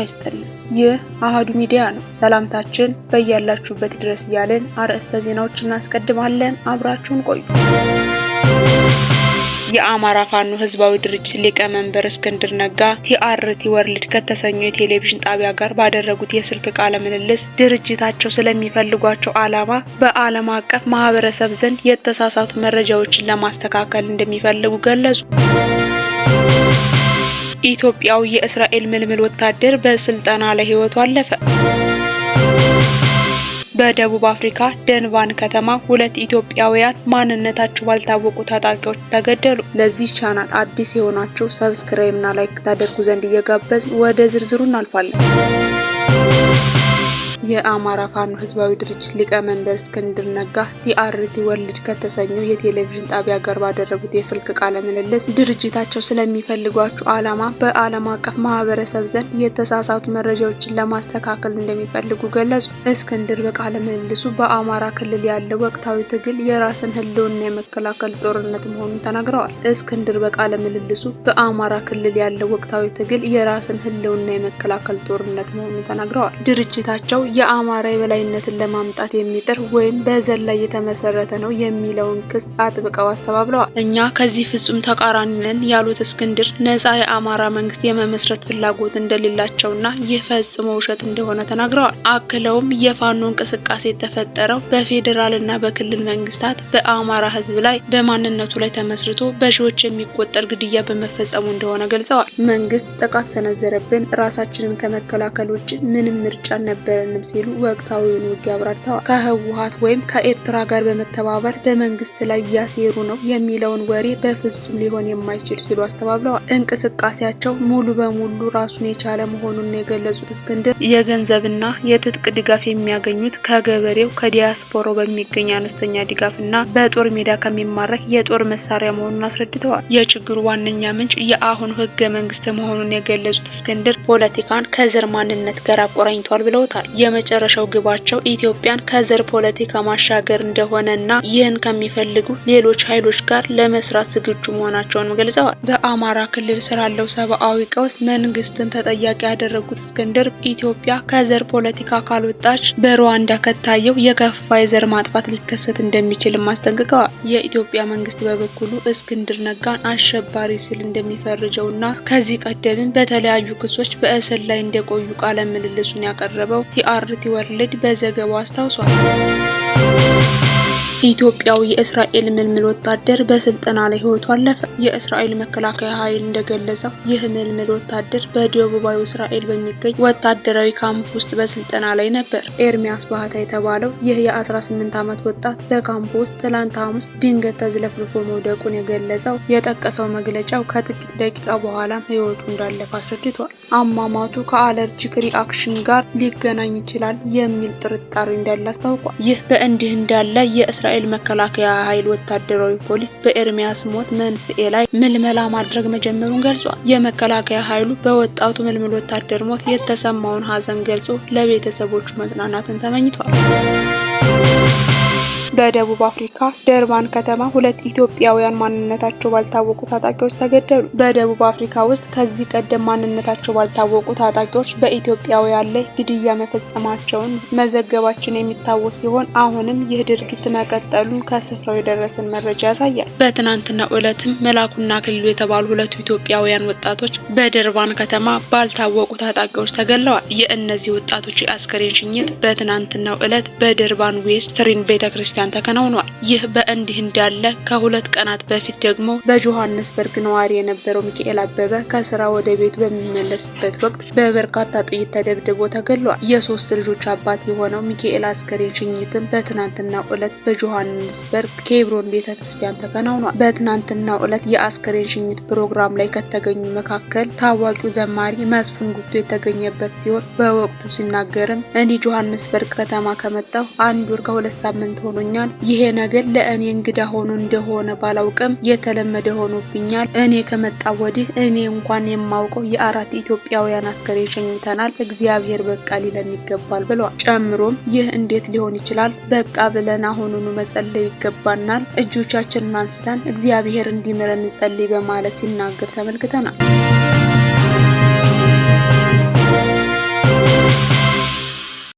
ይስጥልን። ይህ አሃዱ ሚዲያ ነው። ሰላምታችን በያላችሁበት ድረስ ያለን አርዕስተ ዜናዎችን እናስቀድማለን። አብራችሁን ቆዩ። የአማራ ፋኖ ህዝባዊ ድርጅት ሊቀመንበር እስክንድር ነጋ ቲአርቲ ወርልድ ከተሰኘው የቴሌቪዥን ጣቢያ ጋር ባደረጉት የስልክ ቃለ ምልልስ ድርጅታቸው ስለሚፈልጓቸው ዓላማ በዓለም አቀፍ ማህበረሰብ ዘንድ የተሳሳቱ መረጃዎችን ለማስተካከል እንደሚፈልጉ ገለጹ። ኢትዮጵያው የእስራኤል ምልምል ወታደር በስልጠና ላይ ህይወቱ አለፈ። በደቡብ አፍሪካ ደንቫን ከተማ 2 ኢትዮጵያውያን ማንነታቸው ባልታወቁ ታጣቂዎች ተገደሉ። ለዚህ ቻናል አዲስ የሆናችሁ ሰብስክራይብ እና ላይክ ታደርጉ ዘንድ እየጋበዝን ወደ ዝርዝሩ እናልፋለን። የአማራ ፋኖ ህዝባዊ ድርጅት ሊቀመንበር እስክንድር ነጋ ቲአርቲ ወርልድ ከተሰኘው የቴሌቪዥን ጣቢያ ጋር ባደረጉት የስልክ ቃለ ምልልስ ድርጅታቸው ስለሚፈልጓቸው ዓላማ በዓለም አቀፍ ማህበረሰብ ዘንድ የተሳሳቱ መረጃዎችን ለማስተካከል እንደሚፈልጉ ገለጹ። እስክንድር በቃለ ምልልሱ በአማራ ክልል ያለው ወቅታዊ ትግል የራስን ህልውና የመከላከል ጦርነት መሆኑን ተናግረዋል። እስክንድር በቃለ ምልልሱ በአማራ ክልል ያለው ወቅታዊ ትግል የራስን ህልውና የመከላከል ጦርነት መሆኑን ተናግረዋል። ድርጅታቸው የአማራ የበላይነትን ለማምጣት የሚጥር ወይም በዘር ላይ የተመሰረተ ነው የሚለውን ክስ አጥብቀው አስተባብለዋል። እኛ ከዚህ ፍጹም ተቃራኒ ነን ያሉት እስክንድር ነፃ የአማራ መንግስት የመመስረት ፍላጎት እንደሌላቸውና ይህ ፈጽሞ ውሸት እንደሆነ ተናግረዋል። አክለውም የፋኖ እንቅስቃሴ የተፈጠረው በፌዴራልና በክልል መንግስታት በአማራ ህዝብ ላይ በማንነቱ ላይ ተመስርቶ በሺዎች የሚቆጠር ግድያ በመፈጸሙ እንደሆነ ገልጸዋል። መንግስት ጥቃት ሰነዘረብን፣ ራሳችንን ከመከላከል ውጭ ምንም ምርጫ ነበረንም ሲሉ ወቅታዊውን ውጊያ አብራርተዋል። ከህወሓት ወይም ከኤርትራ ጋር በመተባበር በመንግስት ላይ ያሴሩ ነው የሚለውን ወሬ በፍጹም ሊሆን የማይችል ሲሉ አስተባብለዋል። እንቅስቃሴያቸው ሙሉ በሙሉ ራሱን የቻለ መሆኑን የገለጹት እስክንድር የገንዘብና የትጥቅ ድጋፍ የሚያገኙት ከገበሬው ከዲያስፖራው በሚገኝ አነስተኛ ድጋፍና በጦር ሜዳ ከሚማረክ የጦር መሳሪያ መሆኑን አስረድተዋል። የችግሩ ዋነኛ ምንጭ የአሁኑ ህገ መንግስት መሆኑን የገለጹት እስክንድር ፖለቲካን ከዘር ማንነት ጋር አቆራኝቷል ብለውታል። የመጨረሻው ግባቸው ኢትዮጵያን ከዘር ፖለቲካ ማሻገር እንደሆነና ይህን ከሚፈልጉ ሌሎች ኃይሎች ጋር ለመስራት ዝግጁ መሆናቸውን ገልጸዋል። በአማራ ክልል ስላለው ሰብአዊ ቀውስ መንግስትን ተጠያቂ ያደረጉት እስክንድር ኢትዮጵያ ከዘር ፖለቲካ ካልወጣች በሩዋንዳ ከታየው የከፋ የዘር ማጥፋት ሊከሰት እንደሚችልም አስጠንቅቀዋል። የኢትዮጵያ መንግስት በበኩሉ እስክንድር ነጋን አሸባሪ ሲል እንደሚፈርጀውና ከዚህ ቀደምም በተለያዩ ክሶች በእስር ላይ እንደቆዩ ቃለ ምልልሱን ያቀረበው ቲአርቲ ወርልድ በዘገባው አስታውሷል። ኢትዮጵያው የእስራኤል ምልምል ወታደር በስልጠና ላይ ህይወቱ አለፈ። የእስራኤል መከላከያ ኃይል እንደገለጸው ይህ ምልምል ወታደር በደቡባዊ እስራኤል በሚገኝ ወታደራዊ ካምፕ ውስጥ በስልጠና ላይ ነበር። ኤርሚያስ ባህታ የተባለው ይህ የ18 ዓመት ወጣት በካምፕ ውስጥ ትላንት ሐሙስ ድንገት ተዝለፍልፎ መውደቁን የገለጸው የጠቀሰው መግለጫው ከጥቂት ደቂቃ በኋላም ህይወቱ እንዳለፈ አስረድቷል። አሟሟቱ ከአለርጂክ ሪአክሽን ጋር ሊገናኝ ይችላል የሚል ጥርጣሬ እንዳለ አስታውቋል። ይህ በእንዲህ እንዳለ የእስራኤል መከላከያ ኃይል ወታደራዊ ፖሊስ በኤርሚያስ ሞት መንስኤ ላይ ምልመላ ማድረግ መጀመሩን ገልጿል። የመከላከያ ኃይሉ በወጣቱ ምልምል ወታደር ሞት የተሰማውን ሀዘን ገልጾ ለቤተሰቦቹ መጽናናትን ተመኝቷል። በደቡብ አፍሪካ ደርባን ከተማ 2 ኢትዮጵያውያን ማንነታቸው ባልታወቁ ታጣቂዎች ተገደሉ። በደቡብ አፍሪካ ውስጥ ከዚህ ቀደም ማንነታቸው ባልታወቁ ታጣቂዎች በኢትዮጵያውያን ላይ ግድያ መፈጸማቸውን መዘገባችን የሚታወስ ሲሆን አሁንም ይህ ድርጊት መቀጠሉን ከስፍራው የደረሰን መረጃ ያሳያል። በትናንትናው ዕለትም መላኩና ክልሉ የተባሉ 2 ኢትዮጵያውያን ወጣቶች በደርባን ከተማ ባልታወቁ ታጣቂዎች ተገድለዋል። የእነዚህ ወጣቶች አስከሬን ሽኝት በትናንትናው ዕለት በደርባን ዌስት ትሪን ቤተክርስቲያን ተከናውኗል። ይህ በእንዲህ እንዳለ ከ2 ቀናት በፊት ደግሞ በጆሃንስበርግ ነዋሪ የነበረው ሚካኤል አበበ ከስራ ወደ ቤቱ በሚመለስበት ወቅት በበርካታ ጥይት ተደብድቦ ተገድሏል። የ3 ልጆች አባት የሆነው ሚካኤል አስከሬን ሽኝትም በትናንትናው ዕለት በጆሃንስበርግ ኬብሮን ቤተክርስቲያን ተከናውኗል። በትናንትናው ዕለት የአስከሬን ሽኝት ፕሮግራም ላይ ከተገኙ መካከል ታዋቂው ዘማሪ መስፍን ጉቱ የተገኘበት ሲሆን በወቅቱ ሲናገርም እኔ ጆሃንስበርግ ከተማ ከመጣሁ 1 ወር ከ2 ሳምንት ሆኖኛል። ይሄ ነገር ለእኔ እንግዳ ሆኖ እንደሆነ ባላውቅም የተለመደ ሆኖብኛል። እኔ ከመጣ ወዲህ እኔ እንኳን የማውቀው የ4 ኢትዮጵያውያን አስከሬን ሸኝተናል። እግዚአብሔር በቃ ሊለን ይገባል ብለዋል። ጨምሮም ይህ እንዴት ሊሆን ይችላል? በቃ ብለን አሁኑኑ መጸለይ ይገባናል። እጆቻችንን አንስተን እግዚአብሔር እንዲምረን እንጸልይ በማለት ሲናገር ተመልክተናል።